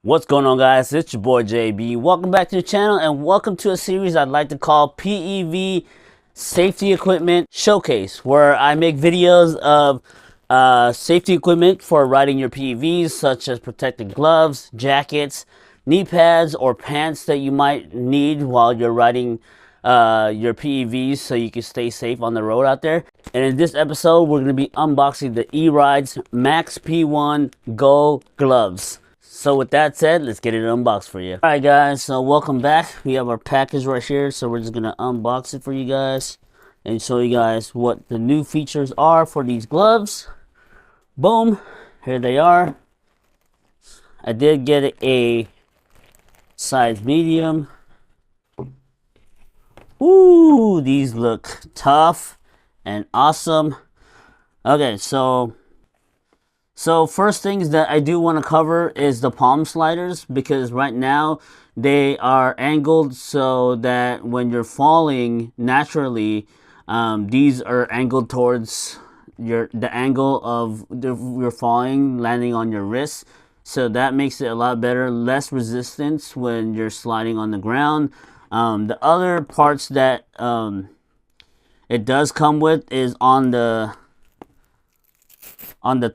What's going on, guys? It's your boy JB. Welcome back to the channel and welcome to a series I'd like to call PEV Safety Equipment Showcase, where I make videos of safety equipment for riding your PEVs, such as protective gloves, jackets, knee pads, or pants that you might need while you're riding your PEVs so you can stay safe on the road out there. And in this episode, we're going to be unboxing the E-Rides Max P1 Go gloves. So with that said, let's get it unboxed for you. Alright guys, so welcome back. We have our package right here, so we're just going to unbox it for you guys and show you guys what the new features are for these gloves. Boom, here they are. I did get a size medium. Ooh, these look tough and awesome. Okay, so first things that I do want to cover is the palm sliders, because right now they are angled so that when you're falling naturally, these are angled towards the angle of you're falling, landing on your wrist. So that makes it a lot better, less resistance when you're sliding on the ground. The other parts that it does come with is on the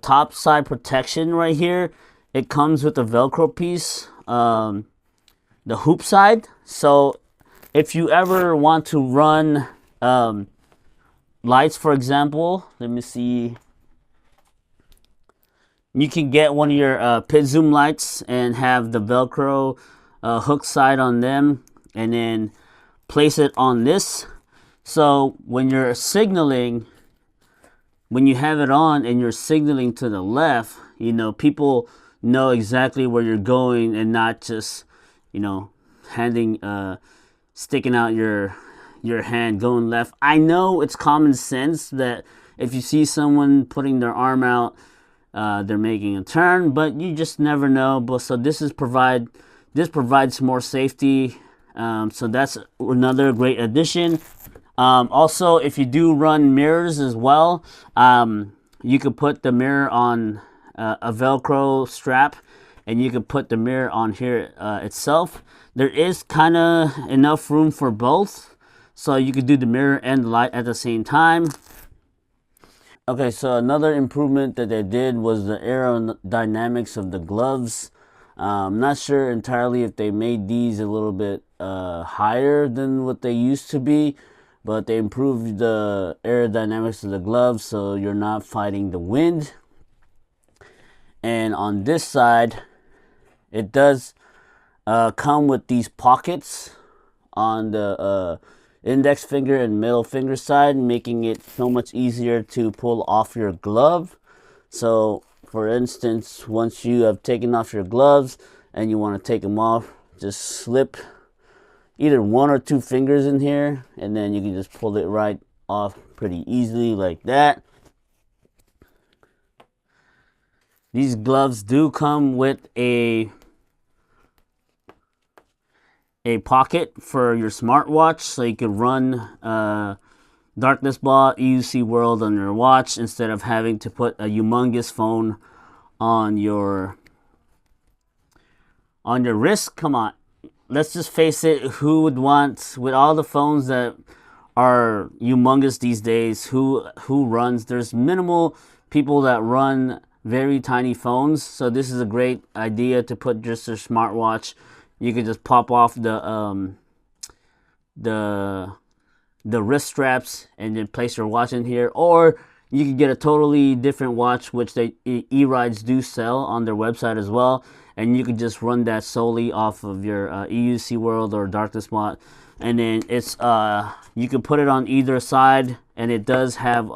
top side protection right here. It comes with a Velcro piece, the hoop side. So if you ever want to run lights, for example, let me see, you can get one of your pit zoom lights and have the Velcro hook side on them, and then place it on this. So when you're signaling, when you have it on and you're signaling to the left, you know, people know exactly where you're going and not just, you know, sticking out your hand going left. I know it's common sense that if you see someone putting their arm out, they're making a turn, but you just never know. But so this provides more safety. So that's another great addition. Also, if you do run mirrors as well, you could put the mirror on a Velcro strap, and you could put the mirror on here itself. There is kind of enough room for both, so you could do the mirror and the light at the same time. Okay, so another improvement that they did was the aerodynamics of the gloves. I'm not sure entirely if they made these a little bit higher than what they used to be, but they improved the aerodynamics of the gloves so you're not fighting the wind. And on this side, it does come with these pockets on the index finger and middle finger side, making it so much easier to pull off your glove. So for instance, once you have taken off your gloves and you want to take them off, just slip either one or two fingers in here, and then you can just pull it right off pretty easily like that. These gloves do come with a pocket for your smartwatch, so you can run Darkness Ball, EUC World on your watch instead of having to put a humongous phone on your wrist. Come on. Let's just face it, who would want, with all the phones that are humongous these days, who runs? There's minimal people that run very tiny phones, so this is a great idea to put just your smartwatch. You can just pop off the wrist straps and then place your watch in here, or you can get a totally different watch, which E-Rides do sell on their website as well, and you can just run that solely off of your EUC World or Darkness Bot, and then it's you can put it on either side, and it does have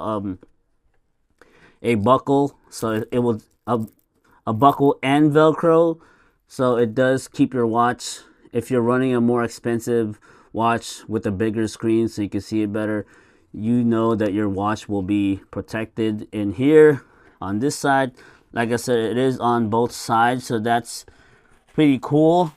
a buckle, so it will a buckle and Velcro, so it does keep your watch, if you're running a more expensive watch with a bigger screen so you can see it better, you know that your watch will be protected in here on this side. Like I said, it is on both sides, so that's pretty cool.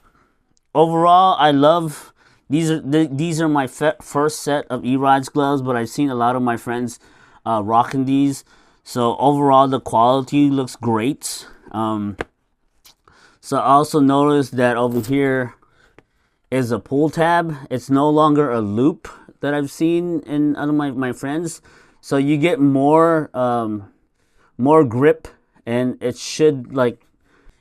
Overall, I love these. These are my first set of E-Rides gloves, but I've seen a lot of my friends rocking these. So overall, the quality looks great. So I also noticed that over here is a pull tab. It's no longer a loop that I've seen in other my friends. So you get more more grip, and it should, like,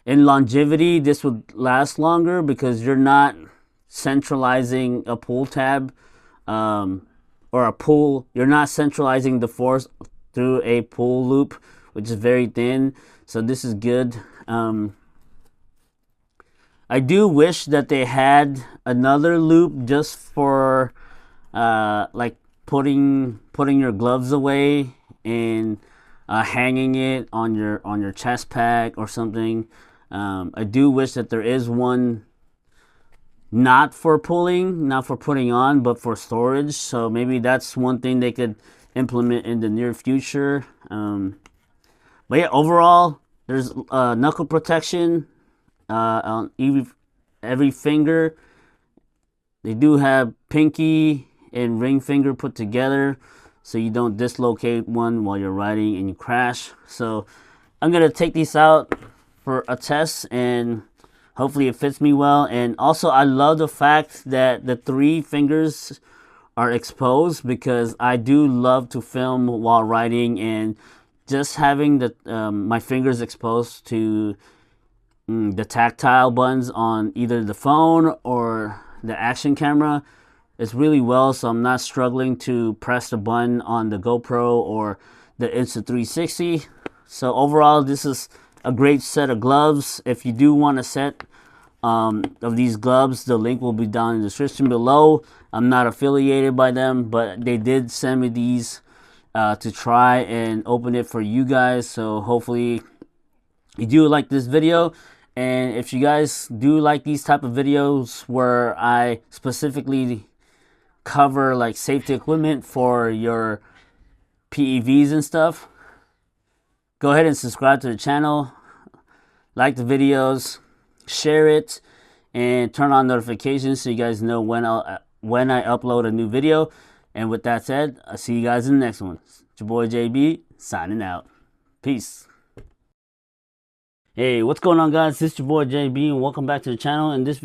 in longevity, this would last longer because you're not centralizing a pull tab or a pull. You're not centralizing the force through a pull loop, which is very thin. So this is good. I do wish that they had another loop just for like putting your gloves away and hanging it on your chest pack or something. I do wish that there is one not for pulling, not for putting on, but for storage. So maybe that's one thing they could implement in the near future. But yeah, overall, there's knuckle protection on every finger. They do have pinky and ring finger put together, so you don't dislocate one while you're riding and you crash. So I'm gonna take these out for a test, and hopefully it fits me well. And also, I love the fact that the 3 fingers are exposed, because I do love to film while riding, and just having the my fingers exposed to the tactile buttons on either the phone or the action camera is really well, so I'm not struggling to press the button on the GoPro or the Insta360. So overall, this is a great set of gloves. If you do want a set of these gloves, the link will be down in the description below. I'm not affiliated by them, but they did send me these to try and open it for you guys. So hopefully you do like this video. And if you guys do like these type of videos where I specifically cover like safety equipment for your PEVs and stuff, go ahead and subscribe to the channel, like the videos, share it, and turn on notifications so you guys know when I upload a new video. And with that said, I'll see you guys in the next one. It's your boy JB signing out. Peace. Hey, what's going on, guys? This is your boy JB, and welcome back to the channel. In this video